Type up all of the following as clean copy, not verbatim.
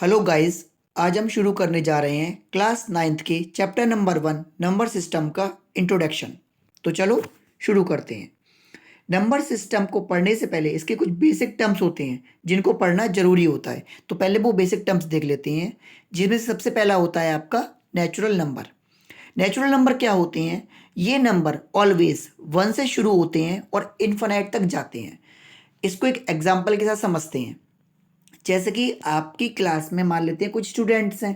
Hello guys. आज हम शुरू करने जा रहे हैं क्लास 9th के चैप्टर नंबर 1 नंबर सिस्टम का इंट्रोडक्शन। तो चलो शुरू करते हैं। नंबर सिस्टम को पढ़ने से पहले इसके कुछ बेसिक टर्म्स होते हैं जिनको पढ़ना जरूरी होता है। तो पहले वो बेसिक टर्म्स देख लेते हैं, जिसमें से सबसे पहला होता है आपका नेचुरल नंबर। नेचुरल नंबर क्या होते हैं? ये नंबर ऑलवेज 1 से शुरू होते हैं और इन्फिनाइट तक जाते हैं। इसको एक एग्जाम्पल के साथ समझते हैं। जैसे कि आपकी क्लास में मान लेते हैं कुछ स्टूडेंट्स हैं।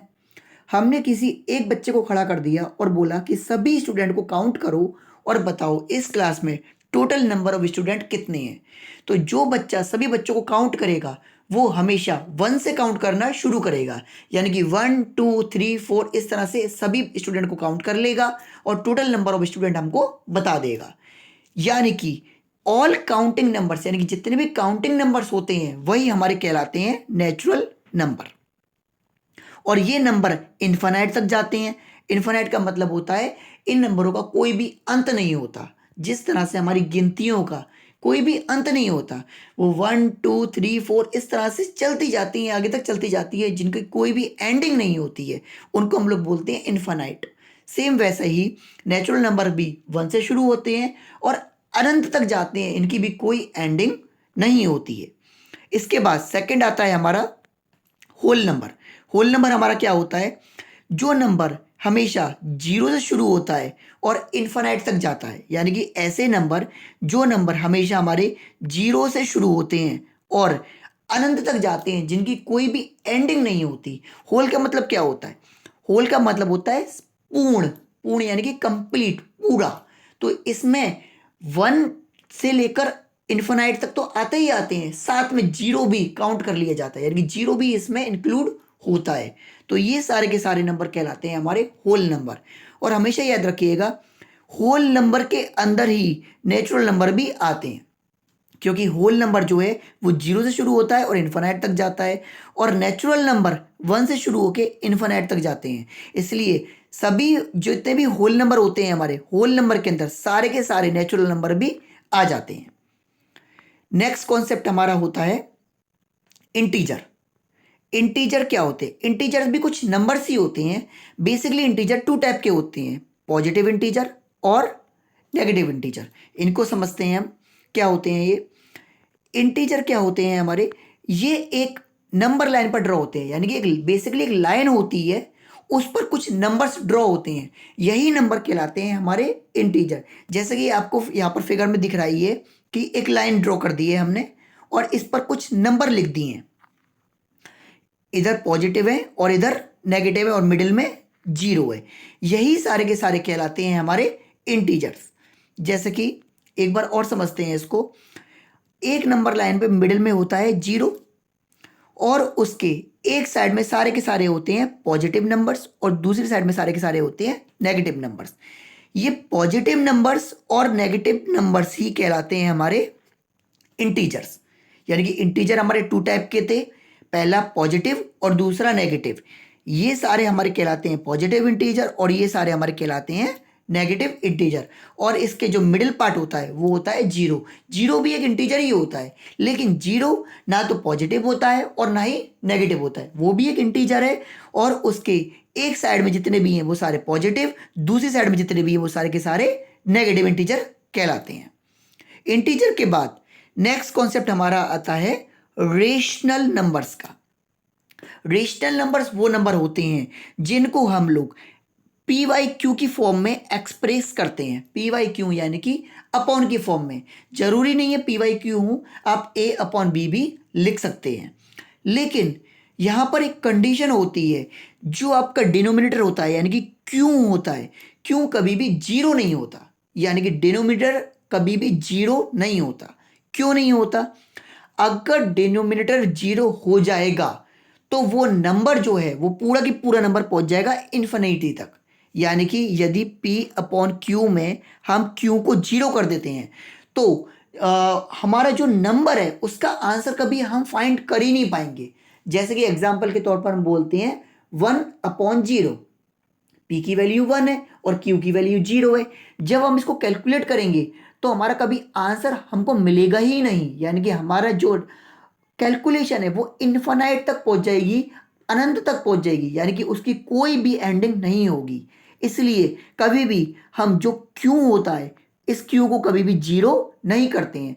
हमने किसी एक बच्चे को खड़ा कर दिया और बोला कि सभी स्टूडेंट को काउंट करो और बताओ इस क्लास में टोटल नंबर ऑफ स्टूडेंट कितने हैं। तो जो बच्चा सभी बच्चों को काउंट करेगा वो हमेशा 1 से काउंट करना शुरू करेगा, यानी कि 1 2 3 4 इस तरह से सभी स्टूडेंट को काउंट कर लेगा और टोटल नंबर ऑफ स्टूडेंट हमको बता देगा। यानी कि ऑल काउंटिंग नंबर्स, यानी कि जितने भी काउंटिंग नंबर्स होते हैं वही हमारे कहलाते हैं नेचुरल नंबर। और ये नंबर इन्फिनाइट तक जाते हैं। इन्फिनाइट का मतलब होता है इन नंबरों का कोई भी अंत नहीं होता। जिस तरह से हमारी गिनतियों का कोई भी अंत नहीं होता, वो 1 2 3 4 इस तरह से चलती जाती हैं, आगे तक चलती जाती है, जिनकी कोई भी एंडिंग नहीं होती है, उनको हम लोग बोलते हैं इन्फिनाइट। सेम वैसा ही नेचुरल नंबर भी 1 से शुरू होते हैं और अनंत तक जाते हैं, इनकी भी कोई एंडिंग नहीं होती है। इसके बाद सेकंड आता है हमारा होल नंबर। होल नंबर हमारा क्या होता है? जो नंबर हमेशा जीरो से शुरू होता है और इन्फिनाइट तक जाता है, यानी कि ऐसे नंबर जो नंबर हमेशा हमारे जीरो से शुरू होते हैं और अनंत तक जाते हैं, जिनकी कोई भी एंडिंग नहीं होती। होल का मतलब क्या होता है? होल का मतलब होता है पूर्ण। पूर्ण यानी कि कंप्लीट, पूरा। तो इसमें 1 से लेकर इन्फिनाइट तक तो आते ही आते हैं, साथ में जीरो भी काउंट कर लिया जाता है, यानी कि जीरो भी इसमें इंक्लूड होता है। तो ये सारे के सारे नंबर कहलाते हैं हमारे होल नंबर। और हमेशा याद रखिएगा, होल नंबर के अंदर ही नेचुरल नंबर भी आते हैं, क्योंकि होल नंबर जो है वो जीरो से शुरू होता है और इन्फिनाइट तक जाता है, और नेचुरल नंबर 1 से शुरू होकर इन्फिनाइट तक जाते हैं। इसलिए सभी जितने भी होल नंबर होते हैं हमारे होल नंबर के अंदर, सारे के सारे नेचुरल नंबर भी आ जाते हैं। नेक्स्ट कॉन्सेप्ट हमारा होता है इंटीजर। इंटीजर क्या होते हैं? इंटीजर भी कुछ नंबर्स ही होते हैं। बेसिकली इंटीजर 2 टाइप के होते हैं, पॉजिटिव इंटीजर और नेगेटिव इंटीजर। इनको समझते हैं हम क्या होते हैं। ये इंटीजर क्या होते हैं हमारे? ये एक नंबर लाइन पर ड्रॉ होते हैं, यानी कि एक बेसिकली एक लाइन होती है, उस पर कुछ नंबर्स ड्रॉ होते हैं, यही नंबर कहलाते हैं हमारे इंटीजर। जैसे कि आपको यहाँ पर फिगर में दिख रही है कि एक लाइन ड्रॉ कर दी है हमने और इस पर कुछ नंबर लिख दिए हैं। इधर पॉजिटिव है और इधर नेगेटिव है और मिडिल में जीरो है। यही सारे के सारे कहलाते हैं हमारे इंटीजर्स। जैसे कि एक बार और समझते हैं इसको। एक नंबर लाइन पे मिडिल में होता है जीरो और उसके एक साइड में सारे के सारे होते हैं पॉजिटिव नंबर्स और दूसरी साइड में सारे के सारे होते हैं नेगेटिव नंबर्स। ये पॉजिटिव नंबर्स और नेगेटिव नंबर्स ही कहलाते हैं हमारे इंटीजर्स। यानी कि इंटीजर हमारे 2 टाइप के थे, पहला पॉजिटिव और दूसरा नेगेटिव। ये सारे हमारे कहलाते हैं पॉजिटिव इंटीजर और ये सारे हमारे कहलाते हैं नेगेटिव इंटीजर। और इसके जो मिडिल पार्ट होता है वो होता है जीरो। जीरो भी एक इंटीजर ही होता है, लेकिन जीरो ना तो पॉजिटिव होता है और ना ही नेगेटिव होता है, वो भी एक इंटीजर है। और उसके एक साइड में जितने भी हैं वो सारे पॉजिटिव, दूसरी साइड में जितने भी हैं वो सारे के सारे नेगेटिव इंटीजर कहलाते हैं। इंटीजर के बाद नेक्स्ट कॉन्सेप्ट हमारा आता है रेशनल नंबर्स का। रेशनल नंबर्स वो नंबर होते हैं जिनको हम लोग पी वाई क्यू की फॉर्म में एक्सप्रेस करते हैं। पी वाई क्यू यानी कि अपॉन की फॉर्म में। जरूरी नहीं है पी वाई क्यू हूं, आप ए अपॉन बी भी लिख सकते हैं, लेकिन यहां पर एक कंडीशन होती है। जो आपका डिनोमिनेटर होता है यानी कि क्यू होता है, क्यू कभी भी जीरो नहीं होता, यानी कि डिनोमिनेटर कभी भी जीरो नहीं होता। क्यों नहीं होता? अगर डिनोमिनेटर जीरो हो जाएगा तो वो नंबर जो है वो पूरा की पूरा नंबर पहुंच जाएगा इन्फिनिटी तक। यानी कि यदि p अपॉन क्यू में हम q को जीरो कर देते हैं तो हमारा जो नंबर है उसका आंसर कभी हम फाइंड कर ही नहीं पाएंगे। जैसे कि एग्जांपल के तौर पर हम बोलते हैं 1 अपॉन जीरो। p की वैल्यू 1 है और q की वैल्यू 0 है। जब हम इसको कैलकुलेट करेंगे तो हमारा कभी आंसर हमको मिलेगा ही नहीं, यानी कि हमारा जो कैलकुलेशन है वो इन्फिनाइट तक पहुंच जाएगी अनंत तक पहुंच जाएगी, यानी कि उसकी कोई भी एंडिंग नहीं होगी। इसलिए कभी भी हम जो क्यू होता है, इस क्यू को कभी भी जीरो नहीं करते हैं।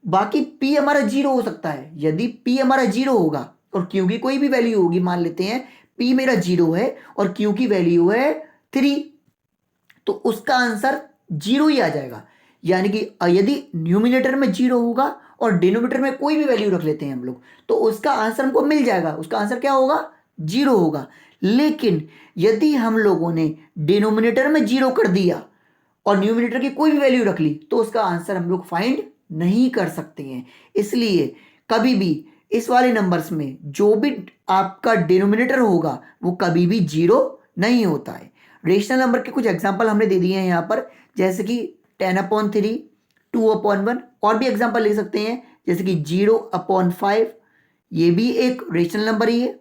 बाकी पी हमारा जीरो हो सकता है, यदि पी हमारा जीरो होगा और क्यू की कोई भी वैल्यू होगी, मान लेते हैं पी मेरा जीरो है और क्यू की वैल्यू है 3, तो उसका आंसर जीरो ही आ जाएगा। यानी कि यदि न्यूमिनेटर में जीरो होगा और डिनोमिनेटर में कोई भी वैल्यू रख लेते हैं हम लोग, तो उसका आंसर हमको मिल जाएगा, उसका आंसर क्या होगा, जीरो होगा। लेकिन यदि हम लोगों ने डिनोमिनेटर में जीरो कर दिया और न्यूमिनेटर की कोई भी वैल्यू रख ली, तो उसका आंसर हम लोग फाइंड नहीं कर सकते हैं। इसलिए कभी भी इस वाले नंबर्स में जो भी आपका डिनोमिनेटर होगा वो कभी भी जीरो नहीं होता है। रेशनल नंबर के कुछ एग्जांपल हमने दे दिए हैं यहाँ पर, जैसे कि 10/3, 2/1, और भी एग्जांपल ले सकते हैं जैसे कि 0/5, ये भी एक रेशनल नंबर ही है।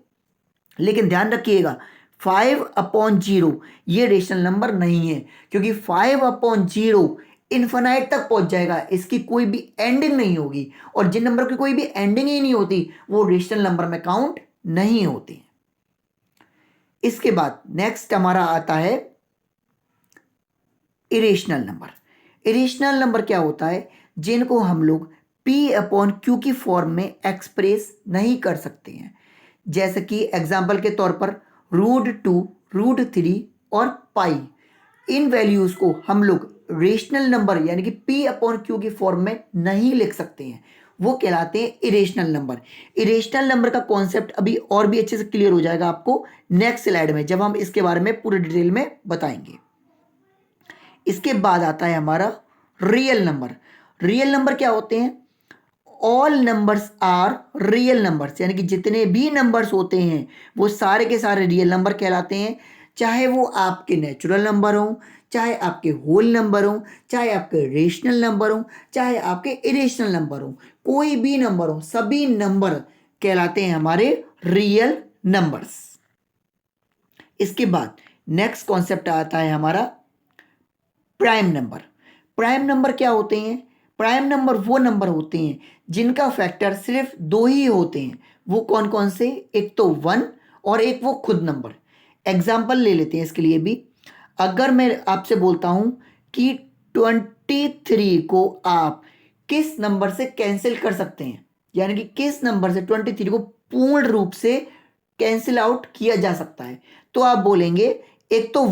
लेकिन ध्यान रखिएगा 5/0 ये रेशनल नंबर नहीं है, क्योंकि 5/0 इन्फिनाइट तक पहुंच जाएगा, इसकी कोई भी एंडिंग नहीं होगी, और जिन नंबर की कोई भी एंडिंग ही नहीं होती वो रेशनल नंबर में काउंट नहीं होती। इसके बाद नेक्स्ट हमारा आता है इरेशनल नंबर। इरेशनल नंबर क्या होता है, जिनको हम लोग P/Q की फॉर्म में एक्सप्रेस नहीं कर सकते हैं। जैसे कि एग्जाम्पल के तौर पर √2, √3 और पाई, इन वैल्यूज को हम लोग रेशनल नंबर यानी कि P/Q की फॉर्म में नहीं लिख सकते हैं, वो कहलाते हैं इरेशनल नंबर। इरेशनल नंबर का कॉन्सेप्ट अभी और भी अच्छे से क्लियर हो जाएगा आपको नेक्स्ट स्लाइड में, जब हम इसके बारे में पूरे डिटेल में बताएंगे। इसके बाद आता है हमारा रियल नंबर। रियल नंबर क्या होते हैं, all numbers are real numbers, यानी कि जितने भी नंबर्स होते हैं वो सारे के सारे रियल नंबर कहलाते हैं। चाहे वो आपके नेचुरल नंबर हों, चाहे आपके होल नंबर हों, चाहे आपके रेशनल नंबर हों, चाहे आपके इरेशनल नंबर हों, कोई भी नंबर हो, सभी नंबर कहलाते हैं हमारे रियल नंबर्स। इसके बाद नेक्स्ट कॉन्सेप्ट आता है हमारा प्राइम नंबर। प्राइम नंबर क्या होते हैं, प्राइम नंबर वो नंबर होते हैं जिनका फैक्टर सिर्फ दो ही होते हैं। वो कौन कौन से, एक तो 1 और एक वो खुद नंबर। एग्जाम्पल ले लेते हैं इसके लिए भी। अगर मैं आपसे बोलता हूं कि 23 को आप किस नंबर से कैंसिल कर सकते हैं, यानी कि किस नंबर से 23 को पूर्ण रूप से कैंसिल आउट किया जा सकता है, तो आप बोलेंगे एक तो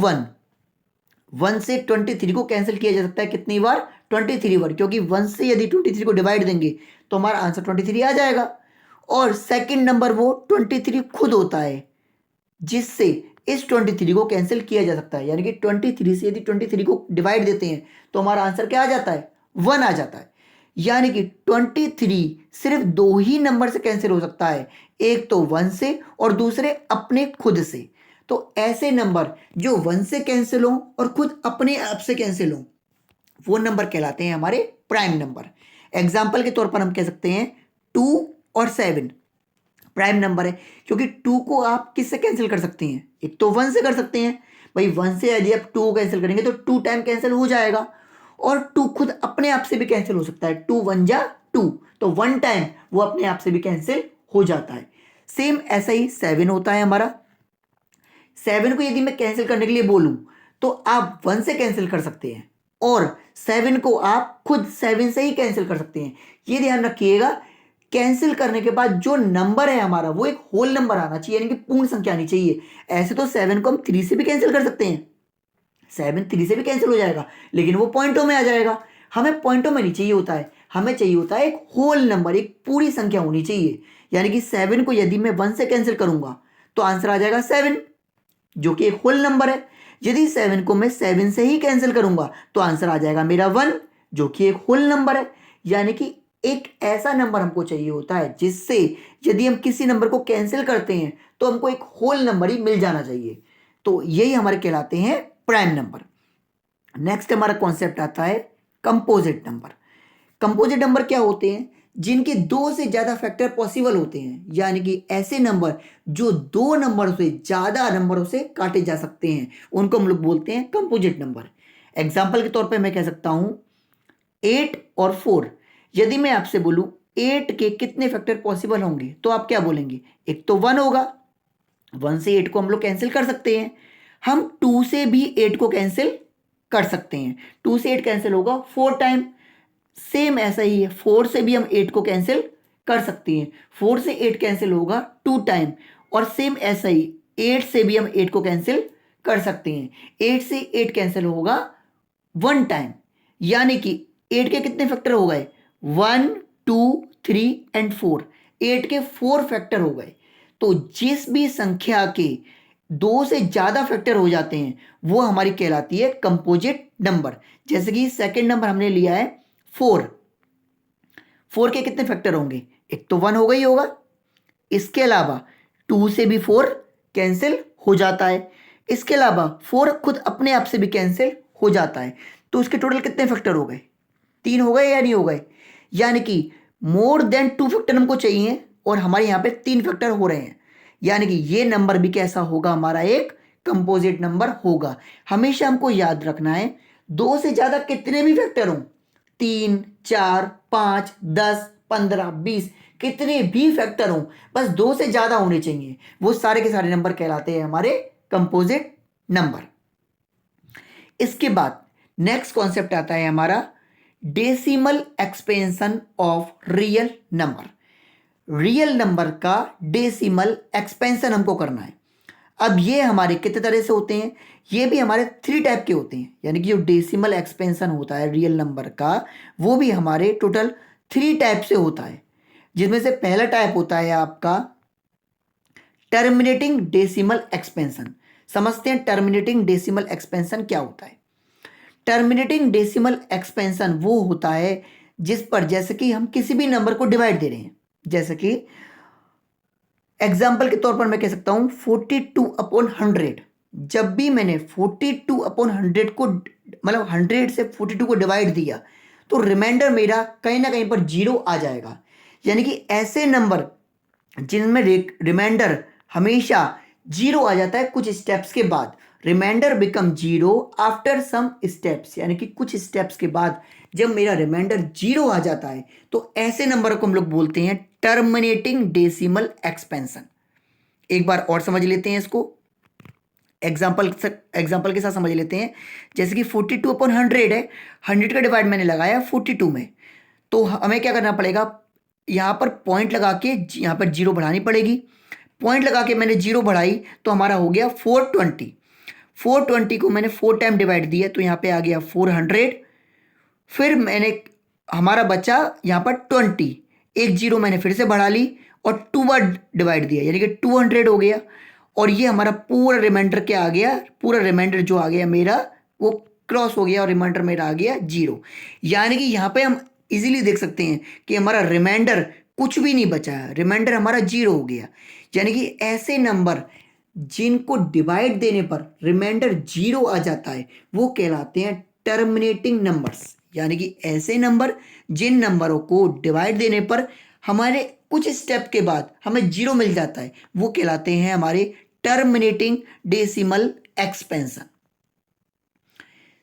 1 से 23 को कैंसिल किया जा सकता है कितनी बार, 23 बार, क्योंकि 1 से यदि 23 को डिवाइड देंगे तो हमारा आंसर 23 आ जाएगा। और सेकंड नंबर वो 23 खुद होता है जिससे इस 23 को कैंसिल किया जा सकता है, यानी कि 23 से यदि 23 को डिवाइड देते हैं तो हमारा आंसर क्या आ जाता है, 1 आ जाता है। यानी कि 23 सिर्फ दो ही नंबर से कैंसिल हो सकता है, एक तो 1 से और दूसरे अपने खुद से। तो ऐसे नंबर जो 1 से कैंसिल हो और खुद अपने आप से कैंसिल हो, वो नंबर कहलाते हैं हमारे प्राइम नंबर। एग्जाम्पल के तौर पर हम कह सकते हैं 2 और 7 प्राइम नंबर है, क्योंकि 2 को आप किससे कैंसिल कर सकते हैं, एक तो 1 से कर सकते हैं। भाई 1 से यदि आप 2 को कैंसिल करेंगे तो 2 टाइम कैंसिल हो जाएगा, और 2 खुद अपने आप से भी कैंसिल हो सकता है, 2 1 जा 2, तो 1 टाइम वो अपने आप से भी कैंसिल हो जाता है। सेम ऐसा ही 7 होता है हमारा। 7 को यदि मैं कैंसिल करने के लिए बोलूं तो आप 1 से कैंसिल कर सकते हैं, और 7 को आप खुद 7 से ही कैंसिल कर सकते हैं। ये ध्यान रखिएगा, कैंसिल करने के बाद जो नंबर है हमारा वो एक होल नंबर आना चाहिए, यानी कि पूर्ण संख्या आनी चाहिए। ऐसे तो 7 को हम 3 से भी कैंसिल कर सकते हैं, 7 3 से भी कैंसिल हो जाएगा, लेकिन वो पॉइंटों में आ जाएगा। हमें पॉइंटों में नहीं चाहिए होता है, हमें चाहिए होता है एक होल नंबर, एक पूरी संख्या होनी चाहिए। यानी कि 7 को यदि मैं 1 से कैंसिल करूंगा तो आंसर आ जाएगा 7, जो कि एक होल नंबर है। यदि 7 को मैं 7 से ही कैंसिल करूंगा तो आंसर आ जाएगा मेरा 1, जो कि एक होल नंबर है। यानी कि एक ऐसा नंबर हमको चाहिए होता है जिससे यदि हम किसी नंबर को कैंसिल करते हैं तो हमको एक होल नंबर ही मिल जाना चाहिए। तो यही हमारे कहलाते हैं प्राइम नंबर। नेक्स्ट हमारा कॉन्सेप्ट आता है कंपोजिट नंबर। कंपोजिट नंबर क्या होते हैं, जिनके दो से ज्यादा फैक्टर पॉसिबल होते हैं, यानी कि ऐसे नंबर जो दो नंबरों से ज्यादा नंबरों से काटे जा सकते हैं, उनको हम लोग बोलते हैं कंपोजिट नंबर। एग्जाम्पल के तौर पे मैं कह सकता हूं 8 और 4। यदि मैं आपसे बोलूं 8 के कितने फैक्टर पॉसिबल होंगे तो आप क्या बोलेंगे, एक तो 1 होगा, 1 से 8 को हम लोग कैंसिल कर सकते हैं। हम 2 से भी 8 को कैंसिल कर सकते हैं। 2 से 8 कैंसिल होगा 4 टाइम। सेम ऐसा ही है, 4 से भी हम 8 को कैंसिल कर सकते हैं। 4 से 8 कैंसिल होगा 2 टाइम। और सेम ऐसा ही 8 से भी हम 8 को कैंसिल कर सकते हैं। 8 से 8 कैंसिल होगा 1 टाइम। यानी कि 8 के कितने फैक्टर हो गए? 1, 2, 3 एंड 4। 8 के 4 फैक्टर हो गए। तो जिस भी संख्या के 2 से ज़्यादा फैक्टर हो जाते हैं वो हमारी कहलाती है कंपोजिट नंबर। जैसे कि सेकंड नंबर हमने लिया है 4। 4 के कितने फैक्टर होंगे? एक तो 1 होगा ही होगा। इसके अलावा 2 से भी 4 कैंसिल हो जाता है। इसके अलावा 4 खुद अपने आप से भी कैंसिल हो जाता है। तो उसके टोटल कितने फैक्टर हो गए? 3 हो गए या नहीं हो गए? यानी कि मोर देन 2 फैक्टर हमको चाहिए और हमारे यहाँ पे 3 फैक्टर हो रहे हैं। यानी कि ये नंबर भी कैसा होगा? हमारा एक कंपोजिट नंबर होगा। हमेशा हमको याद रखना है 2 से ज़्यादा कितने भी फैक्टर हों, 3, 4, 5, 10, 15, 20, कितने भी फैक्टर हों, बस 2 से ज़्यादा होने चाहिए। वो सारे के सारे नंबर कहलाते हैं हमारे कंपोजिट नंबर। इसके बाद नेक्स्ट कॉन्सेप्ट आता है हमारा decimal expansion of real number. Real number का डेसिमल एक्सपेंशन हमको करना है। अब ये हमारे कितने तरह से होते हैं? ये भी हमारे 3 टाइप के होते हैं। यानी कि जो डेसिमल एक्सपेंशन होता है रियल नंबर का वो भी हमारे टोटल 3 टाइप से होता है। जिसमें से पहला टाइप होता है आपका टर्मिनेटिंग डेसिमल एक्सपेंशन। समझते हैं टर्मिनेटिंग डेसिमल एक्सपेंशन क्या होता है। टर्मिनेटिंग डेसिमल एक्सपेंशन वो होता है जिस पर जैसे कि हम किसी भी नंबर को डिवाइड दे रहे हैं। जैसे कि एग्जाम्पल के तौर पर मैं कह सकता हूं 42/100। जब भी मैंने 42/100 को मतलब 100 से 42 को डिवाइड दिया तो रिमाइंडर मेरा कहीं ना कहीं पर 0 आ जाएगा। यानी कि ऐसे नंबर जिनमें रिमाइंडर हमेशा 0 आ जाता है कुछ स्टेप्स के बाद, remainder become 0 after some steps. यानी कि कुछ स्टेप्स के बाद जब मेरा रिमाइंडर 0 आ जाता है तो ऐसे नंबर को हम लोग बोलते हैं टर्मिनेटिंग डेसिमल एक्सपेंशन। एक बार और समझ लेते हैं इसको, एग्जाम्पल के साथ समझ लेते हैं। जैसे कि 42/100 है, 100 का डिवाइड मैंने लगाया 42 में, तो हमें क्या करना पड़ेगा? यहाँ पर पॉइंट लगा के यहाँ पर 0 बढ़ानी पड़ेगी। पॉइंट लगा के मैंने 0 बढ़ाई तो हमारा हो गया 420। 420 को मैंने 4 टाइम डिवाइड दिया तो यहाँ पे आ गया 400। फिर मैंने हमारा बचा यहाँ पर 20, एक 0 मैंने फिर से बढ़ा ली और 2 बार डिवाइड दिया यानी कि 200 हो गया। और ये हमारा पूरा रिमाइंडर क्या आ गया? पूरा रिमाइंडर जो आ गया मेरा वो क्रॉस हो गया और रिमाइंडर मेरा आ गया 0। यानी कि यहाँ पे हम इजीली देख सकते हैं कि हमारा रिमाइंडर कुछ भी नहीं बचा है, रिमाइंडर हमारा 0 हो गया। यानी कि ऐसे नंबर जिनको डिवाइड देने पर रिमाइंडर 0 आ जाता है वो कहलाते हैं टर्मिनेटिंग नंबर्स। यानी कि ऐसे नंबर जिन नंबरों को डिवाइड देने पर हमारे कुछ स्टेप के बाद हमें 0 मिल जाता है वो कहलाते हैं हमारे terminating decimal expansion.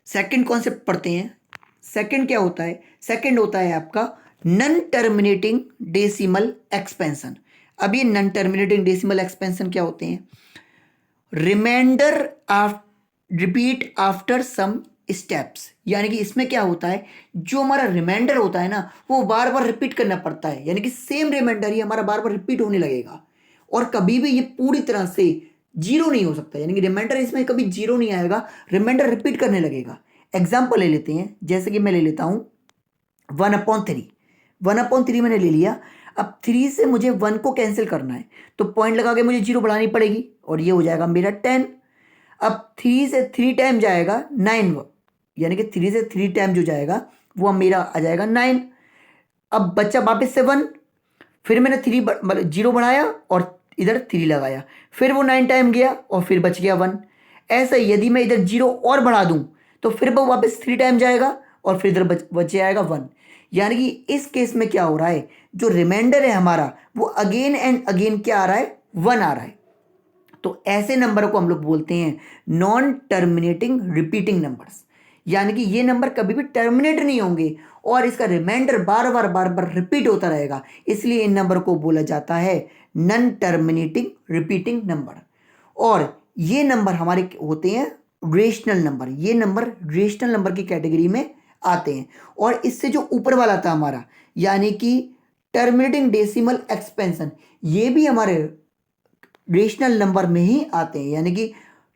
Second concept पढ़ते हैं। सेकंड क्या होता है? सेकंड होता है आपका नॉन टर्मिनेटिंग डेसिमल एक्सपेंशन। अब ये नॉन टर्मिनेटिंग डेसिमल एक्सपेंशन क्या होते हैं? Remainder repeat after some steps. यानी कि इसमें क्या होता है, जो हमारा रिमाइंडर होता है ना वो बार बार रिपीट करना पड़ता है। यानी कि सेम रिमाइंडर ही हमारा बार बार रिपीट होने लगेगा और कभी भी ये पूरी तरह से 0 नहीं हो सकता। यानी कि रिमाइंडर इसमें कभी 0 नहीं आएगा, रिमाइंडर रिपीट करने लगेगा। एग्जाम्पल ले लेते हैं, जैसे कि मैं ले लेता हूँ 1/3। 1/3 मैंने ले लिया। अब 3 से मुझे 1 को कैंसिल करना है तो पॉइंट लगा के मुझे 0 बढ़ानी पड़ेगी और ये हो जाएगा मेरा 10। अब 3 से 3 टाइम जाएगा 9, यानी कि 3 से 3 टाइम जो जाएगा वो मेरा आ जाएगा 9। अब बच्चा वापस से 1, फिर मैंने 0 बढ़ाया और इधर 3 लगाया, फिर वो 9 टाइम गया और फिर बच गया 1। ऐसा ही यदि मैं इधर 0 और बढ़ा दूं तो फिर वो वापस 3 टाइम जाएगा और फिर इधर बच जाएगा 1। यानी कि इस केस में क्या हो रहा है, जो रिमाइंडर है हमारा वो अगेन एंड अगेन क्या आ रहा है? 1 आ रहा है। तो ऐसे नंबर को हम लोग बोलते हैं नॉन टर्मिनेटिंग रिपीटिंग नंबर्स। यानी कि ये नंबर कभी भी टर्मिनेट नहीं होंगे और इसका रिमाइंडर बार बार रिपीट होता रहेगा, इसलिए इन नंबर को बोला जाता है नॉन टर्मिनेटिंग रिपीटिंग नंबर। और ये नंबर हमारे होते हैं रेशनल नंबर। ये नंबर रेशनल नंबर की कैटेगरी में आते हैं। और इससे जो ऊपर वाला था हमारा, यानी कि टर्मिनेटिंग डेसिमल एक्सपेंशन, ये भी हमारे रेशनल नंबर में ही आते हैं। यानी कि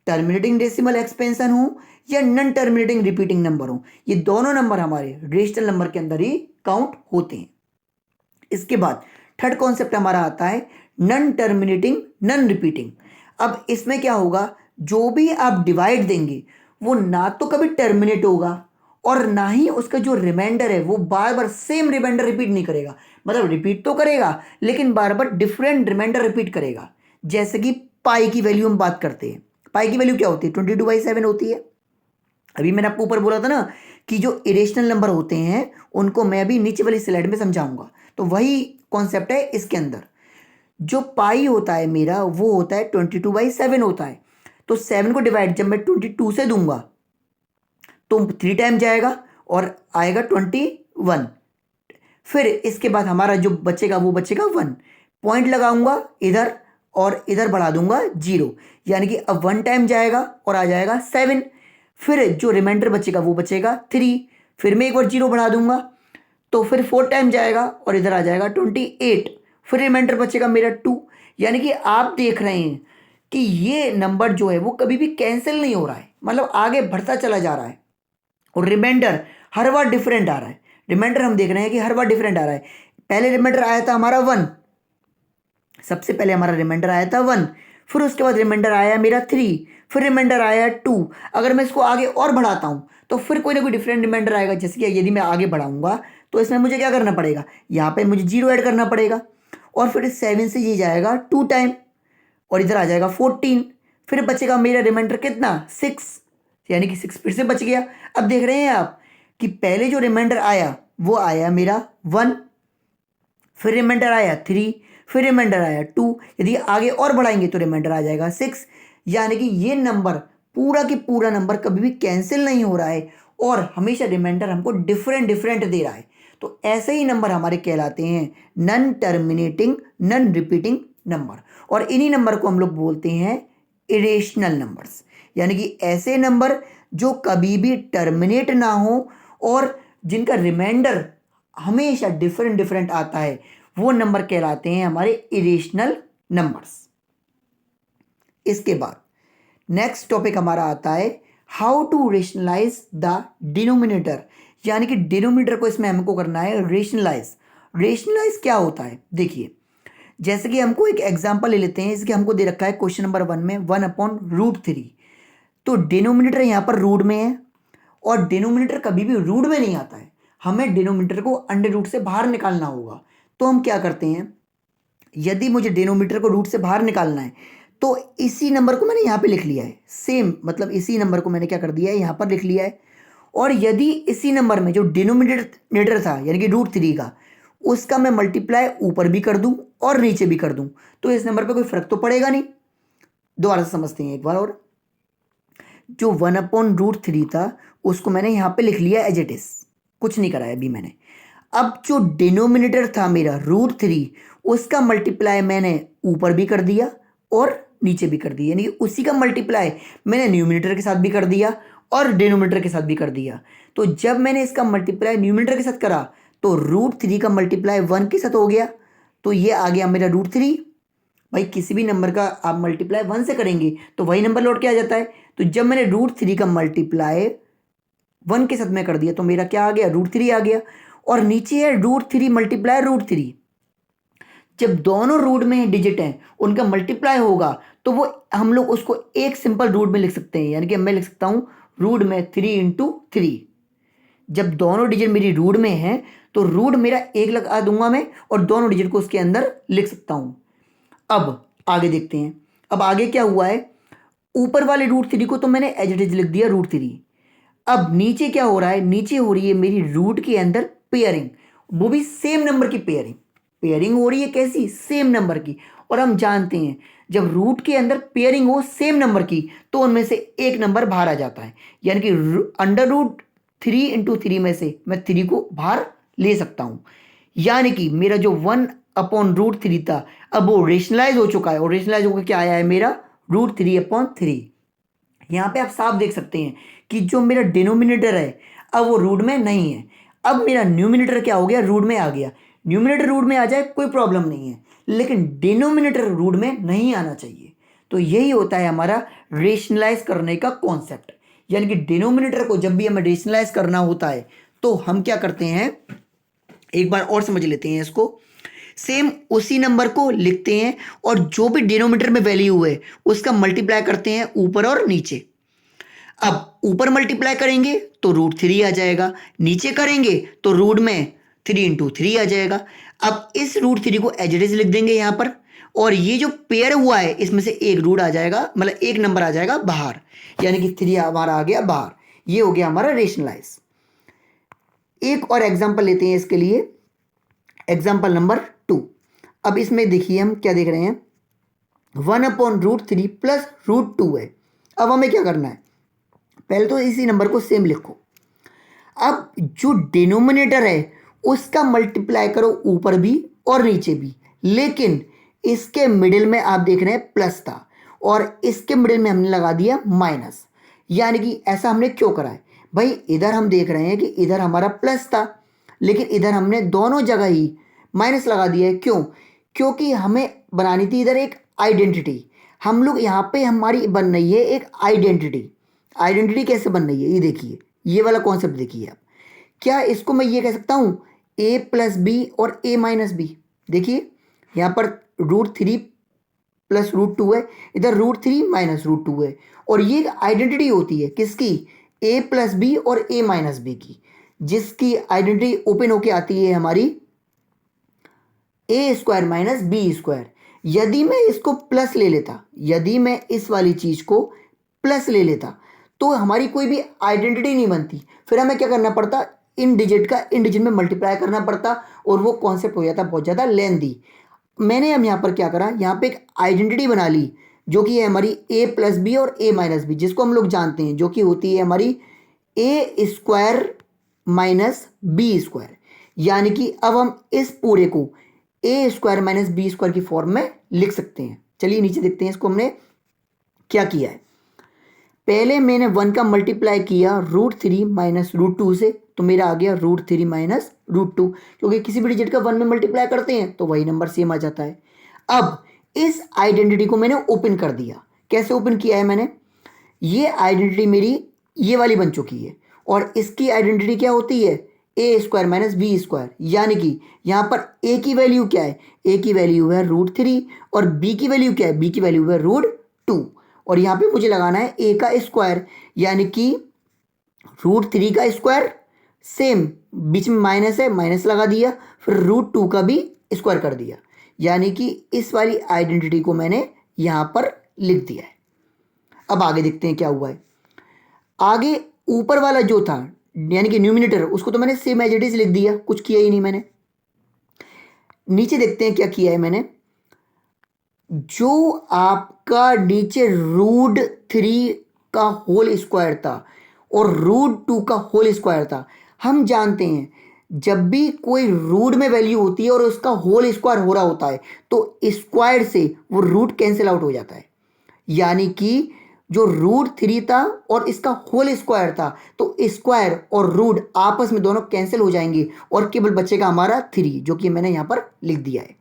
टर्मिनेटिंग डेसिमल एक्सपेंशन हो या नॉन टर्मिनेटिंग रिपीटिंग नंबर हो, ये दोनों नंबर हमारे रेशनल नंबर के अंदर ही काउंट होते हैं। इसके बाद थर्ड कॉन्सेप्ट हमारा आता है नॉन टर्मिनेटिंग नॉन रिपीटिंग। अब इसमें क्या होगा, जो भी आप डिवाइड देंगे वो ना तो कभी टर्मिनेट होगा और ना ही उसका जो रिमाइंडर है वो बार बार सेम रिमाइंडर रिपीट नहीं करेगा। मतलब रिपीट तो करेगा लेकिन बार बार डिफरेंट रिमाइंडर रिपीट करेगा। जैसे कि पाई की वैल्यू हम बात करते हैं, पाई की वैल्यू क्या होती है, 22/7 होती है। अभी मैंने आपको ऊपर बोला था ना कि जो इरेशनल नंबर होते हैं उनको मैं अभी नीचे वाली स्लाइड में समझाऊंगा, तो वही कॉन्सेप्ट है इसके अंदर। जो पाई होता है मेरा वो होता है 22/7 होता है। तो 7 को डिवाइड जब मैं 22 से दूंगा तो 3 टाइम जाएगा और आएगा 21। फिर इसके बाद हमारा जो बचेगा वो बचेगा 1। पॉइंट लगाऊंगा इधर और इधर बढ़ा दूंगा 0, यानी कि अब 1 टाइम जाएगा और आ जाएगा 7। फिर जो रिमाइंडर बचेगा वो बचेगा 3। फिर मैं एक बार 0 बढ़ा दूंगा तो फिर 4 टाइम जाएगा और इधर आ जाएगा 28। फिर रिमाइंडर बचेगा मेरा 2। यानी कि आप देख रहे हैं कि ये नंबर जो है वो कभी भी कैंसिल नहीं हो रहा है, मतलब आगे बढ़ता चला जा रहा है। और रिमाइंडर हर बार डिफरेंट आ रहा है। रिमाइंडर हम देख रहे हैं कि हर बार डिफरेंट आ रहा है। पहले रिमाइंडर आया था हमारा 1, सबसे पहले हमारा रिमाइंडर आया था 1। फिर उसके बाद रिमाइंडर आया मेरा 3। फिर रिमाइंडर आया 2। अगर मैं इसको आगे और बढ़ाता हूँ तो फिर कोई ना कोई डिफरेंट रिमाइंडर आएगा। जैसे कि यदि मैं आगे बढ़ाऊंगा तो इसमें मुझे क्या करना पड़ेगा, यहाँ पे मुझे 0 ऐड करना पड़ेगा। और फिर 7 से ये जाएगा 2 टाइम और इधर आ जाएगा 14। फिर बचेगा मेरा रिमाइंडर कितना, 6, यानी कि 6 फिर से बच गया। अब देख रहे हैं आप कि पहले जो रिमाइंडर आया वो आया मेरा 1, फिर रिमाइंडर आया 3, फिर रिमाइंडर आया 2। यदि आगे और बढ़ाएंगे तो रिमाइंडर आ जाएगा 6। यानी कि ये नंबर पूरा की पूरा नंबर कभी भी कैंसिल नहीं हो रहा है और हमेशा रिमाइंडर हमको डिफरेंट डिफरेंट दे रहा है। तो ऐसे ही नंबर हमारे कहलाते हैं non terminating non repeating number. और इन्हीं नंबर को हम लोग बोलते हैं इरेशनल नंबर्स, यानी कि ऐसे नंबर जो कभी भी टर्मिनेट ना हो और जिनका रिमाइंडर हमेशा डिफरेंट डिफरेंट आता है, वो नंबर कहलाते हैं हमारे इरेशनल नंबर्स। इसके बाद नेक्स्ट टॉपिक हमारा आता है how to rationalise the denominator, यानी कि डिनोमिनेटर को इसमें हमको करना है रेशनलाइज। रेशनलाइज क्या होता है, देखिए जैसे कि हमको एक एग्जांपल ले लेते हैं। इसके हमको दे रखा है क्वेश्चन नंबर 1 में 1/√3। तो डिनोमिनेटर यहाँ पर रूट में है और डिनोमिनेटर कभी भी रूट में नहीं आता है, हमें डिनोमिनेटर को अंडर रूट से बाहर निकालना होगा। तो हम क्या करते हैं, यदि मुझे डिनोमिनेटर को रूट से बाहर निकालना है तो इसी नंबर को मैंने यहाँ पे लिख लिया है, सेम मतलब इसी नंबर को मैंने क्या कर दिया है, यहाँ पर लिख लिया है। और यदि इसी नंबर में जो डिनोमिनेटर था यानी कि √3 का, उसका मैं मल्टीप्लाई ऊपर भी कर दूं और नीचे भी कर दूं तो इस नंबर पे कोई फर्क तो पड़ेगा नहीं। दोबारा से समझते हैं एक बार और। जो 1/√3 था उसको मैंने यहाँ पे लिख लिया एज इट इज, कुछ नहीं कराया अभी मैंने। अब जो डिनोमिनेटर था मेरा √3, उसका मल्टीप्लाई मैंने ऊपर भी कर दिया और नीचे भी कर दिया, यानी कि उसी का मल्टीप्लाई मैंने न्यूमिनेटर के साथ भी कर दिया और डिनोमिनेटर के साथ भी कर दिया। तो जब मैंने इसका मल्टीप्लाई न्यूमिनेटर के साथ करा तो √3 का मल्टीप्लाई 1 के साथ हो गया, तो ये आ गया मेरा √3। भाई किसी भी नंबर का आप मल्टीप्लाई 1 से करेंगे तो वही नंबर लौट के आ जाता है। तो जब मैंने √3 का मल्टीप्लाई 1 के साथ में कर दिया तो मेरा क्या आ गया, √3 आ गया। और नीचे है √3 मल्टीप्लाई √3। जब दोनों रूट में डिजिट हैं उनका मल्टीप्लाई होगा तो वो हम लोग उसको एक सिंपल रूट में लिख सकते हैं, यानी कि मैं लिख सकता हूँ रूट में 3 × 3। जब दोनों डिजिट मेरी रूट में है तो रूट मेरा एक लगा दूंगा मैं और दोनों डिजिट को उसके अंदर लिख सकता हूँ। अब आगे देखते हैं, अब आगे क्या हुआ है, ऊपर वाले √3 को तो मैंने एज इट इज लिख दिया √3। अब नीचे क्या हो रहा है, नीचे हो रही है मेरी रूट के अंदर पेयरिंग, वो भी सेम नंबर की पेयरिंग। पेयरिंग हो रही है कैसी, सेम नंबर की। और हम जानते हैं जब रूट के अंदर पेयरिंग हो सेम नंबर की तो उनमें से एक नंबर बाहर आ जाता है, यानी कि √3 × 3 में से मैं 3 को बाहर ले सकता हूं। यानी कि मेरा जो 1/√3 था अब वो रेशनलाइज हो चुका है और रेशनलाइज होकर क्या आया है मेरा √3/3। यहाँ पे आप साफ देख सकते हैं कि जो मेरा डिनोमिनेटर है अब वो रूट में नहीं है। अब मेरा न्यूमिनेटर क्या हो गया, रूट में आ गया। न्यूमिनेटर रूट में आ जाए कोई प्रॉब्लम नहीं है, लेकिन डिनोमिनेटर रूट में नहीं आना चाहिए। तो यही होता है हमारा रेशनलाइज करने का कॉन्सेप्ट। यानी कि डिनोमिनेटर को जब भी हमें रेशनलाइज करना होता है तो हम क्या करते हैं, एक बार और समझ लेते हैं इसको। सेम उसी नंबर को लिखते हैं और जो भी डिनोमिनेटर में वैल्यू है उसका मल्टीप्लाई करते हैं ऊपर और नीचे। अब ऊपर मल्टीप्लाई करेंगे तो √3 आ जाएगा, नीचे करेंगे तो रूट में 3 × 3 आ जाएगा। अब इस √3 को एज इट इज लिख देंगे यहाँ पर, और ये जो पेयर हुआ है इसमें से एक रूट आ जाएगा, मतलब एक नंबर आ जाएगा बाहर, यानी कि 3 हमारा आ गया बाहर। ये हो गया हमारा रेशनलाइज। एक और एग्जाम्पल लेते हैं इसके लिए, एग्जाम्पल नंबर 2। अब इसमें देखिए हम क्या देख रहे हैं, 1/√3 प्लस √2 है। अब हमें क्या करना है, पहले तो इसी नंबर को सेम लिखो। अब जो डिनोमिनेटर है उसका मल्टीप्लाई करो ऊपर भी और नीचे भी, लेकिन इसके मिडिल में आप देख रहे हैं प्लस था और इसके मिडिल में हमने लगा दिया माइनस। यानी कि ऐसा हमने क्यों करा है भाई, इधर हम देख रहे हैं कि इधर हमारा प्लस था लेकिन इधर हमने दोनों जगह ही माइनस लगा दिया है। क्यों? क्योंकि हमें बनानी थी इधर एक आइडेंटिटी। हम लोग यहाँ पे हमारी बन रही है एक आइडेंटिटी। आइडेंटिटी कैसे बन रही है, ये देखिए, ये वाला कॉन्सेप्ट देखिए आप। क्या इसको मैं ये कह सकता हूँ a+b और a-b। देखिए यहाँ पर √3 प्लस √2 है, इधर √3 माइनस √2 है, और ये आइडेंटिटी होती है किसकी, a+b और a-b की, जिसकी आइडेंटिटी ओपन होके आती है हमारी a² - b²। यदि मैं इसको प्लस ले लेता, यदि मैं इस वाली चीज को प्लस ले लेता तो हमारी कोई भी आइडेंटिटी नहीं बनती, फिर हमें क्या करना पड़ता, इन डिजिट का इन डिजिट में मल्टीप्लाई करना पड़ता और वो कॉन्सेप्ट हो जाता बहुत ज़्यादा लेंदी। मैंने हम यहाँ पर क्या करा, यहाँ पे एक आइडेंटिटी बना ली जो कि है हमारी a+b और a-b, जिसको हम लोग जानते हैं, जो कि होती है हमारी a² - b²। यानी कि अब हम इस पूरे को a² - b² की फॉर्म में लिख सकते हैं। चलिए नीचे देखते हैं इसको हमने क्या किया है। पहले मैंने 1 का मल्टीप्लाई किया √3 माइनस √2 से, तो मेरा आ गया √3 माइनस √2, क्योंकि किसी भी डिजिट का 1 में मल्टीप्लाई करते हैं तो वही नंबर सेम आ जाता है। अब इस आइडेंटिटी को मैंने ओपन कर दिया। कैसे ओपन किया है मैंने, ये आइडेंटिटी मेरी ये वाली बन चुकी है और इसकी आइडेंटिटी क्या होती है, a² - b²। यानी कि यहाँ पर a की वैल्यू क्या है, a की वैल्यू है √3 और b की वैल्यू क्या है, b की वैल्यू है √2, और यहाँ पे मुझे लगाना है a का स्क्वायर, यानी कि √3 का स्क्वायर, सेम बीच में माइनस है, माइनस लगा दिया, फिर √2 का भी स्क्वायर कर दिया। यानी कि इस वाली आइडेंटिटी को मैंने यहाँ पर लिख दिया है। अब आगे देखते हैं क्या हुआ है। आगे ऊपर वाला जो था यानी कि न्यूमिनेटर, उसको तो मैंने सेम एज इट इज लिख दिया, कुछ किया ही नहीं मैंने। नीचे देखते हैं क्या किया है मैंने। जो आपका नीचे √3 का होल स्क्वायर था और √2 का होल स्क्वायर था, हम जानते हैं जब भी कोई रूट में वैल्यू होती है और उसका होल स्क्वायर हो रहा होता है तो स्क्वायर से वो रूट कैंसिल आउट हो जाता है। यानी कि जो √3 था और इसका होल स्क्वायर था तो स्क्वायर और रूट आपस में दोनों कैंसिल हो जाएंगे और केवल बचेगा हमारा 3, जो कि मैंने यहाँ पर लिख दिया है।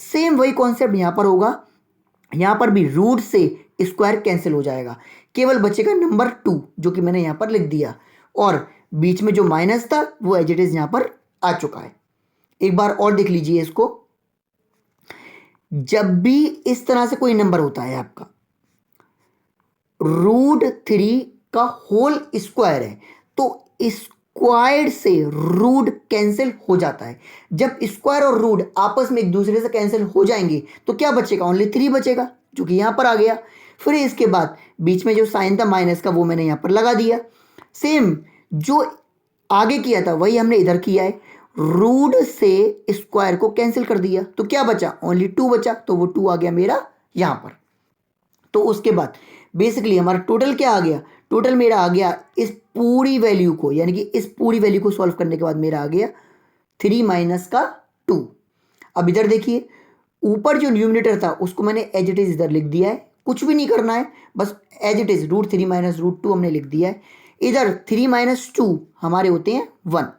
सेम वही कॉन्सेप्ट यहाँ पर होगा, यहाँ पर भी रूट से स्क्वायर कैंसिल हो जाएगा, केवल बचेगा नंबर 2, जो कि मैंने यहाँ पर लिख दिया, और बीच में जो माइनस था वो एज इट इज यहाँ पर आ चुका है। एक बार और देख लीजिए इसको। जब भी इस तरह से कोई नंबर होता है आपका, √3 का होल स्क्वायर है तो स्क्वायर से रूट कैंसिल हो जाता है। जब स्क्वायर और रूट आपस में एक दूसरे से कैंसिल हो जाएंगे तो क्या बचेगा, ओनली 3 बचेगा, जो कि यहां पर आ गया। फिर इसके बाद बीच में जो साइन था माइनस का वो मैंने यहां पर लगा दिया। सेम जो आगे किया था वही हमने इधर किया है, रूट से स्क्वायर को कैंसिल कर दिया तो क्या बचा, ओनली 2 बचा, तो वो 2 आ गया मेरा यहां पर। तो उसके बाद बेसिकली हमारा टोटल क्या आ गया, टोटल मेरा आ गया इस पूरी वैल्यू को, यानी कि इस पूरी वैल्यू को सॉल्व करने के बाद मेरा आ गया 3 माइनस का 2। अब इधर देखिए, ऊपर जो न्यूमिनेटर था उसको मैंने एज इट इज इधर लिख दिया है, कुछ भी नहीं करना है, बस एज इट इज √3 माइनस √2 हमने लिख दिया है। इधर 3 माइनस 2 हमारे होते हैं 1।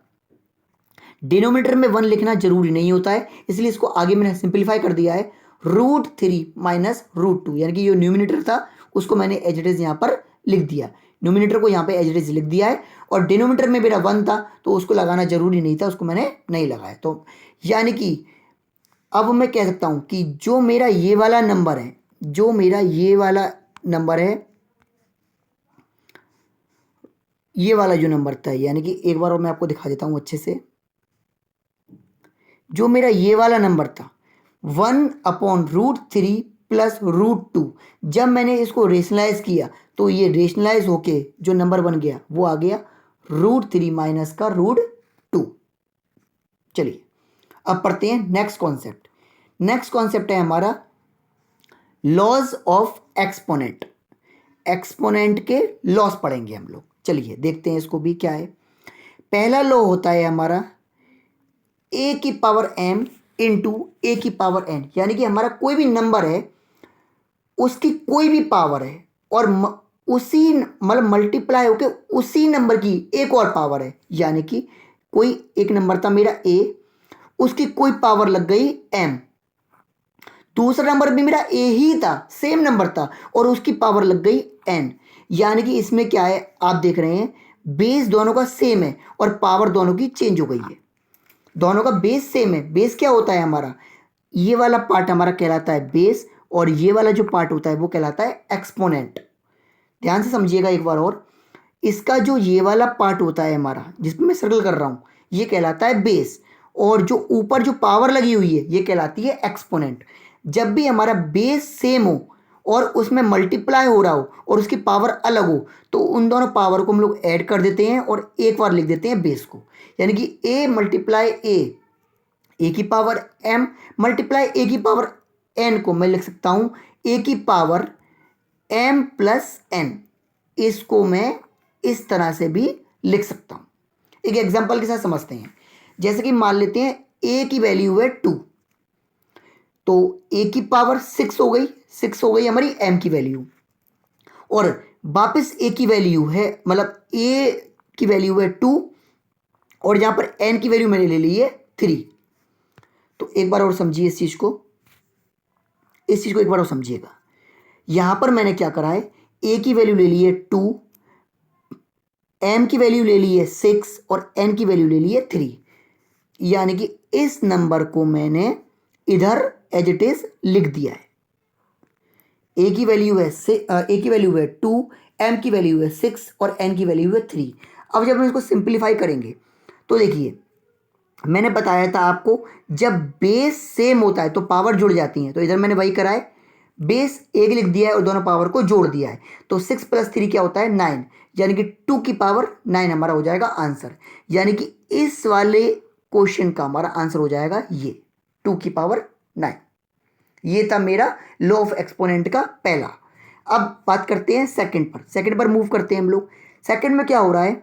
डिनोमिनेटर में 1 लिखना जरूरी नहीं होता है, इसलिए इसको आगे मैंने सिंप्लीफाई कर दिया है √3 माइनस √2, यानी कि जो न्यूमिनेटर था उसको मैंने एज इट इज यहाँ पर लिख दिया, न्यूमिनेटर को यहाँ पे एज इट इज लिख दिया है। और डिनोमिनेटर में मेरा 1 था तो उसको लगाना जरूरी नहीं था, उसको मैंने नहीं लगाया। तो यानी कि अब मैं कह सकता हूँ कि जो मेरा ये वाला नंबर है, जो मेरा ये वाला नंबर है, ये वाला जो नंबर था, यानी कि एक बार और मैं आपको दिखा देता हूँ अच्छे से। जो मेरा ये वाला नंबर था 1/√3 प्लस √2, जब मैंने इसको रेशनलाइज किया तो ये रेशनलाइज होके जो नंबर बन गया वो आ गया √3 माइनस का √2। चलिए अब पढ़ते हैं नेक्स्ट कॉन्सेप्ट। नेक्स्ट कॉन्सेप्ट है हमारा लॉज ऑफ एक्सपोनेंट। एक्सपोनेंट के लॉस पढ़ेंगे हम लोग। चलिए देखते हैं इसको भी क्या है। पहला लॉ होता है हमारा a की पावर m इंटू a की पावर n, यानी कि हमारा कोई भी नंबर है उसकी कोई भी पावर है और उसी मतलब मल्टीप्लाई होके उसी नंबर की एक और पावर है, यानी कि कोई एक नंबर था मेरा a, उसकी कोई पावर लग गई m, दूसरा नंबर भी मेरा a ही था, सेम नंबर था और उसकी पावर लग गई n, यानी कि इसमें क्या है आप देख रहे हैं बेस दोनों का सेम है और पावर दोनों की चेंज हो गई है। दोनों का बेस सेम है। बेस क्या होता है हमारा, ये वाला पार्ट हमारा कहलाता है बेस और ये वाला जो पार्ट होता है वो कहलाता है एक्सपोनेंट। ध्यान से समझिएगा एक बार और, इसका जो ये वाला पार्ट होता है हमारा जिसमें मैं सर्कल कर रहा हूँ ये कहलाता है बेस और जो ऊपर जो पावर लगी हुई है ये कहलाती है एक्सपोनेंट। जब भी हमारा बेस सेम हो और उसमें मल्टीप्लाई हो रहा हो और उसकी पावर अलग हो तो उन दोनों पावर को हम लोग ऐड कर देते हैं और एक बार लिख देते हैं बेस को, यानी कि a मल्टीप्लाई a की पावर m मल्टीप्लाई a की पावर n को मैं लिख सकता हूँ a की पावर m प्लस n। इसको मैं इस तरह से भी लिख सकता हूँ। एक एग्जांपल के साथ समझते हैं। जैसे कि मान लेते हैं a की वैल्यू है 2, तो a की पावर 6 हो गई, 6 हो गई हमारी m की वैल्यू, और वापस a की वैल्यू है मतलब a की वैल्यू है 2 और यहाँ पर n की वैल्यू मैंने ले ली है 3। तो एक बार और समझिए इस चीज़ को, एक बार और समझिएगा। यहाँ पर मैंने क्या करा है, a की वैल्यू ले ली है 2, m की वैल्यू ले ली है 6 और n की वैल्यू ले ली है 3, यानी कि इस नंबर को मैंने इधर एज इट इज लिख दिया है। a की वैल्यू है 2, m की वैल्यू है 6 और n की वैल्यू है 3। अब जब हम इसको सिंप्लीफाई करेंगे तो देखिए मैंने बताया था आपको जब बेस सेम होता है तो पावर जुड़ जाती हैं, तो इधर मैंने वही करा है, बेस 1 लिख दिया है और दोनों पावर को जोड़ दिया है। तो 6 + 3 क्या होता है 9, यानी कि 2 की पावर 9 हमारा हो जाएगा आंसर। यानी कि इस वाले क्वेश्चन का हमारा आंसर हो जाएगा ये 2 की पावर 9। ये था मेरा लॉ ऑफ एक्सपोनेंट का पहला। अब बात करते हैं सेकंड पर मूव करते हैं हम लोग। सेकंड में क्या हो रहा है,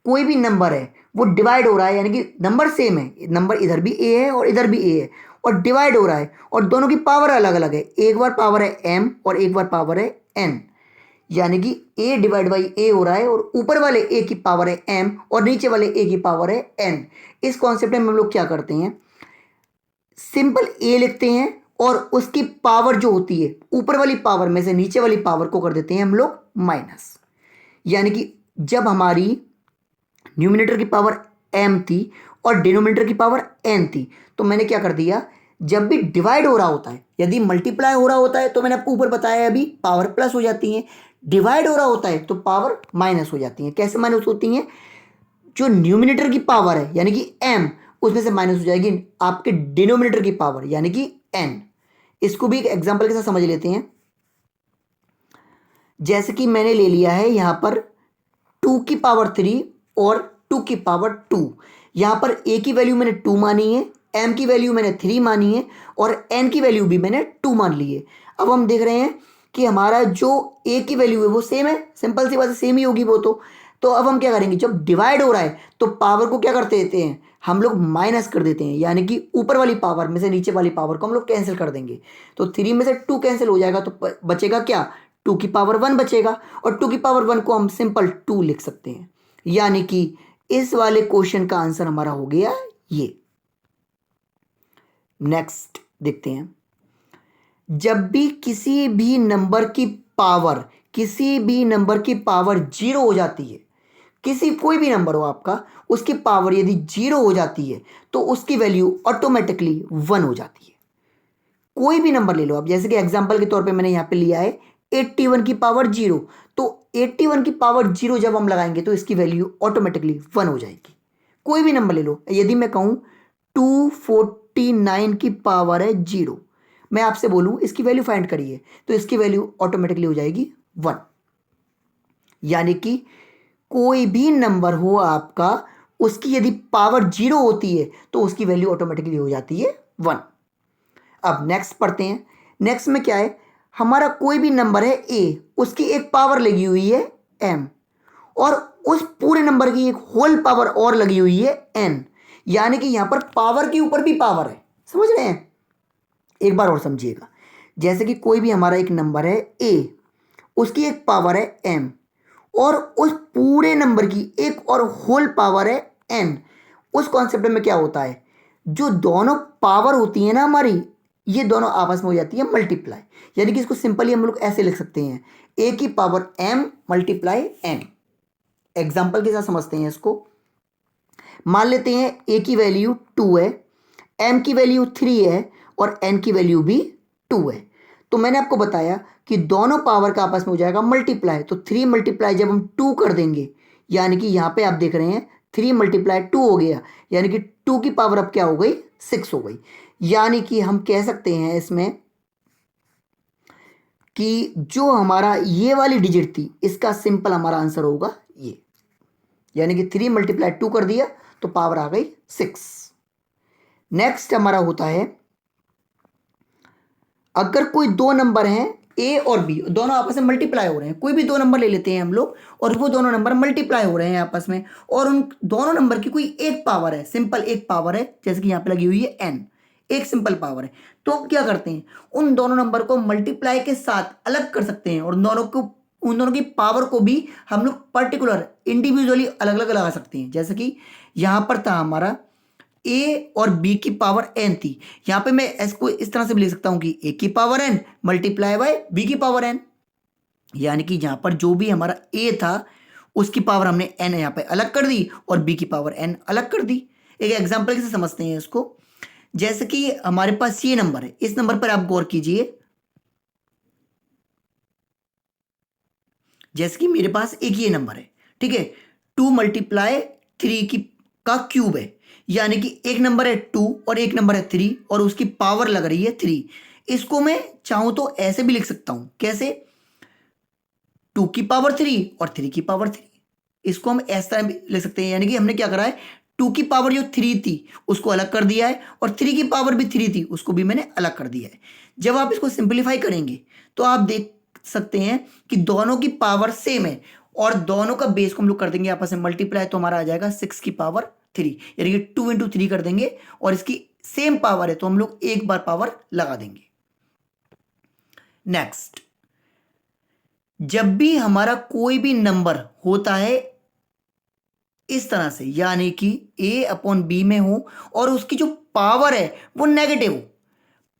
कोई भी नंबर है वो डिवाइड हो रहा है, यानी कि नंबर सेम है, नंबर इधर भी a है और इधर भी a है और डिवाइड हो रहा है और दोनों की पावर अलग अलग है। एक बार पावर है m और एक बार पावर है n, यानी कि a डिवाइड बाई a हो रहा है और ऊपर वाले a की पावर है m और नीचे वाले a की पावर है n। इस कॉन्सेप्ट में हम लोग क्या करते हैं, सिंपल a लिखते हैं और उसकी पावर जो होती है ऊपर वाली पावर में से नीचे वाली पावर को कर देते हैं हम लोग माइनस। यानी कि जब हमारी न्यूमिनेटर की पावर m थी और डिनोमिनेटर की पावर n थी, तो मैंने क्या कर दिया, जब भी डिवाइड हो रहा होता है, यदि मल्टीप्लाई हो रहा होता है तो मैंने आपको ऊपर बताया अभी पावर प्लस हो जाती है, डिवाइड हो रहा होता है तो पावर माइनस हो जाती है। कैसे माइनस होती हैं, जो न्यूमिनेटर की पावर है यानी कि m उसमें से माइनस हो जाएगी आपके डिनोमिनेटर की पावर यानी कि n। इसको भी एक एग्जांपल के साथ समझ लेते हैं। जैसे कि मैंने ले लिया है यहां पर 2 की पावर 3 और 2 की पावर 2, यहां पर a की वैल्यू मैंने 2 मानी है, m की वैल्यू मैंने 3 मानी है और n की वैल्यू भी मैंने 2 मान ली है। अब हम देख रहे हैं कि हमारा जो a की वैल्यू है वो सेम है, सिंपल सी बात है सेम ही होगी वो। तो अब हम क्या करेंगे, जब डिवाइड हो रहा है तो पावर को क्या करते देते हैं, हम लोग माइनस कर देते हैं, यानी कि ऊपर वाली पावर में से नीचे वाली पावर को हम लोग कैंसिल कर देंगे। तो 3 में से 2 कैंसिल हो जाएगा, तो बचेगा क्या, 2 की पावर 1 बचेगा, और 2 की पावर 1 को हम सिंपल 2 लिख सकते हैं। यानी कि इस वाले क्वेश्चन का आंसर हमारा हो गया ये। नेक्स्ट देखते हैं, जब भी किसी भी नंबर की पावर 0 हो जाती है, कोई भी नंबर हो आपका, उसकी पावर यदि 0 हो जाती है तो उसकी वैल्यू ऑटोमेटिकली 1 हो जाती है। कोई भी नंबर ले लो आप, जैसे कि एग्जांपल के तौर पे मैंने यहाँ पे लिया है 81 की पावर 0, तो 81 की पावर 0 जब हम लगाएंगे तो इसकी वैल्यू ऑटोमेटिकली 1 हो जाएगी। कोई भी नंबर ले लो, यदि मैं कहूँ 249 की पावर है 0, मैं आपसे बोलूँ इसकी वैल्यू फाइंड करिए, तो इसकी वैल्यू ऑटोमेटिकली हो जाएगी 1। यानी कि कोई भी नंबर हो आपका, उसकी यदि पावर 0 होती है तो उसकी वैल्यू ऑटोमेटिकली हो जाती है 1। अब नेक्स्ट पढ़ते हैं। नेक्स्ट में क्या है, हमारा कोई भी नंबर है a, उसकी एक पावर लगी हुई है m, और उस पूरे नंबर की एक होल पावर और लगी हुई है n। यानी कि यहां पर पावर के ऊपर भी पावर है, समझ रहे हैं? एक बार और समझिएगा, जैसे कि कोई भी हमारा एक नंबर है a, उसकी एक पावर है m, और उस पूरे नंबर की एक और होल पावर है n। उस कॉन्सेप्ट में क्या होता है, जो दोनों पावर होती है ना हमारी, ये दोनों आपस में हो जाती है मल्टीप्लाई। यानी कि इसको सिंपली हम लोग ऐसे लिख सकते हैं, a की power m multiply n। Example के साथ समझते हैं इसको। मान लेते हैं a की वैल्यू 2 है, m की वैल्यू 3 है, और n की वैल्यू भी 2 है। तो मैंने आपको बताया कि दोनों पावर का आपस में हो जाएगा मल्टीप्लाई, तो 3 मल्टीप्लाई जब हम 2 कर देंगे, यानी कि यहाँ पे आप देख रहे हैं 3 मल्टीप्लाई 2 हो गया, यानी कि 2 की पावर अब क्या हो गई, 6 हो गई। यानी कि हम कह सकते हैं इसमें कि जो हमारा ये वाली डिजिट थी, इसका सिंपल हमारा आंसर होगा ये। यानी कि 3 मल्टीप्लाई 2 कर दिया तो पावर आ गई 6। नेक्स्ट हमारा होता है, अगर कोई दो नंबर हैं a और b, दोनों आपस में मल्टीप्लाई हो रहे हैं, कोई भी दो नंबर ले लेते हैं हम लोग, और वो दोनों नंबर मल्टीप्लाई हो रहे हैं आपस में, और उन दोनों नंबर की कोई एक पावर है, सिंपल एक पावर है, जैसे कि यहाँ पे लगी हुई है n, एक सिंपल पावर है। तो हम क्या करते हैं, उन दोनों नंबर को मल्टीप्लाई के साथ अलग कर सकते हैं, और उन दोनों की पावर को भी हम लोग पर्टिकुलर इंडिविजुअली अलग अलग लगा सकते हैं। जैसे कि यहाँ पर था हमारा a और b की पावर n थी, यहां पे मैं इसको इस तरह से भी लिख सकता हूं कि a की power n multiply by b की पावर n। यानी कि यहां पर जो भी हमारा a था उसकी पावर हमने n यहां पे अलग कर दी, और b की पावर n अलग कर दी। एक एग्जांपल से समझते हैं इसको। जैसे कि हमारे पास ये नंबर है, इस नंबर पर आप गौर कीजिए। जैसे कि मेरे पास एक ये नंबर है, ठीक है, 2 मल्टीप्लाई 3 की का क्यूब है, यानी कि एक नंबर है 2 और एक नंबर है 3, और उसकी पावर लग रही है 3। इसको मैं चाहूं तो ऐसे भी लिख सकता हूं, कैसे, 2 की पावर 3 और 3 की पावर 3। इसको हम ऐसा तरह भी लिख सकते हैं, यानी कि हमने क्या करा है, 2 की पावर जो 3 थी उसको अलग कर दिया है, और 3 की पावर भी 3 थी उसको भी मैंने अलग कर दिया है। जब आप इसको सिंप्लीफाई करेंगे तो आप देख सकते हैं कि दोनों की पावर सेम है, और दोनों का बेस को हम लोग कर देंगे आपस में मल्टीप्लाई, तो हमारा आ जाएगा 6 की पावर 3, यानी कि 2 इंटू 3 कर देंगे, और इसकी सेम पावर है तो हम लोग एक बार पावर लगा देंगे। नेक्स्ट, जब भी हमारा कोई भी नंबर होता है इस तरह से, यानी कि a अपॉन b में हो और उसकी जो पावर है वो नेगेटिव हो,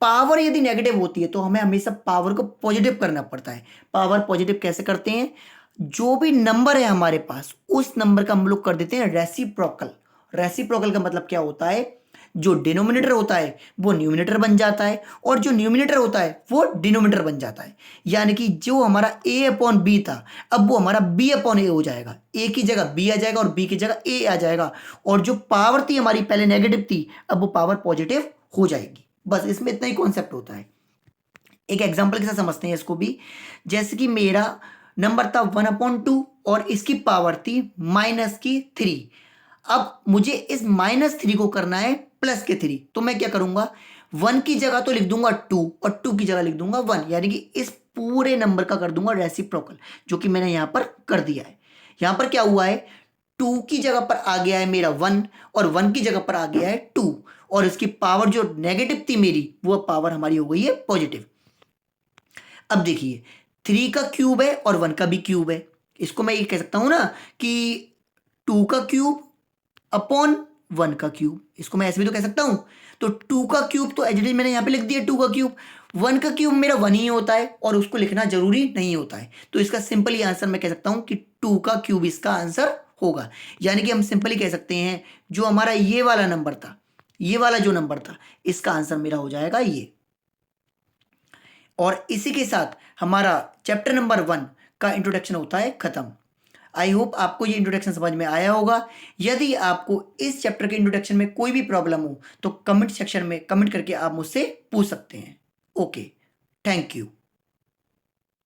पावर यदि नेगेटिव होती है तो हमें हमेशा पावर को पॉजिटिव करना पड़ता है। पावर पॉजिटिव कैसे करते हैं, जो भी नंबर है हमारे पास उस नंबर का हम लोग कर देते हैं रेसिप्रोकल। रेसिप्रोकल का मतलब क्या होता है, जो डिनोमिनेटर होता है वो न्यूमिनेटर बन जाता है, और जो न्यूमिनेटर होता है वो डिनोमिनेटर बन जाता है। यानी कि जो हमारा a अपॉन बी था, अब वो हमारा b अपॉन a हो जाएगा, a की जगह b आ जाएगा और b की जगह a आ जाएगा, और जो पावर थी हमारी पहले नेगेटिव थी अब वो पावर पॉजिटिव हो जाएगी। बस इसमें इतना ही कॉन्सेप्ट होता है। एक एग्जांपल के साथ समझते हैं इसको भी। जैसे कि मेरा नंबर था 1/2 और इसकी पावर थी -3। अब मुझे इस -3 को करना है +3, तो मैं क्या करूंगा, 1 की जगह तो लिख दूंगा 2 और 2 की जगह लिख दूंगा 1, यानी कि इस पूरे नंबर का कर दूंगा रेसिप्रोकल, जो कि मैंने यहां पर कर दिया है। यहां पर क्या हुआ है, 2 की जगह पर आ गया है मेरा 1 और 1 की जगह पर आ गया है 2 और इसकी पावर जो नेगेटिव थी मेरी वो पावर हमारी हो गई है पॉजिटिव। अब देखिए 3 का क्यूब है और 1 का भी क्यूब है, इसको मैं ये कह सकता हूं ना कि 2 का क्यूब अपॉन 1 का क्यूब, इसको मैं ऐसे भी तो कह सकता हूं। तो 2 का क्यूब तो एज इट इज मैंने यहां पे लिख दिया 2 का क्यूब, 1 का क्यूब मेरा 1 ही होता है और उसको लिखना जरूरी नहीं होता है, तो इसका सिंपली आंसर मैं कह सकता हूं कि 2 का क्यूब इसका आंसर होगा। यानी कि हम सिंपली कह सकते हैं जो हमारा ये वाला नंबर था, ये वाला जो नंबर था, इसका आंसर मेरा हो जाएगा ये। और इसी के साथ हमारा चैप्टर नंबर 1 का इंट्रोडक्शन होता है खत्म। आई होप आपको ये इंट्रोडक्शन समझ में आया होगा। यदि आपको इस चैप्टर के इंट्रोडक्शन में कोई भी प्रॉब्लम हो तो कमेंट सेक्शन में कमेंट करके आप मुझसे पूछ सकते हैं। Okay, thank you.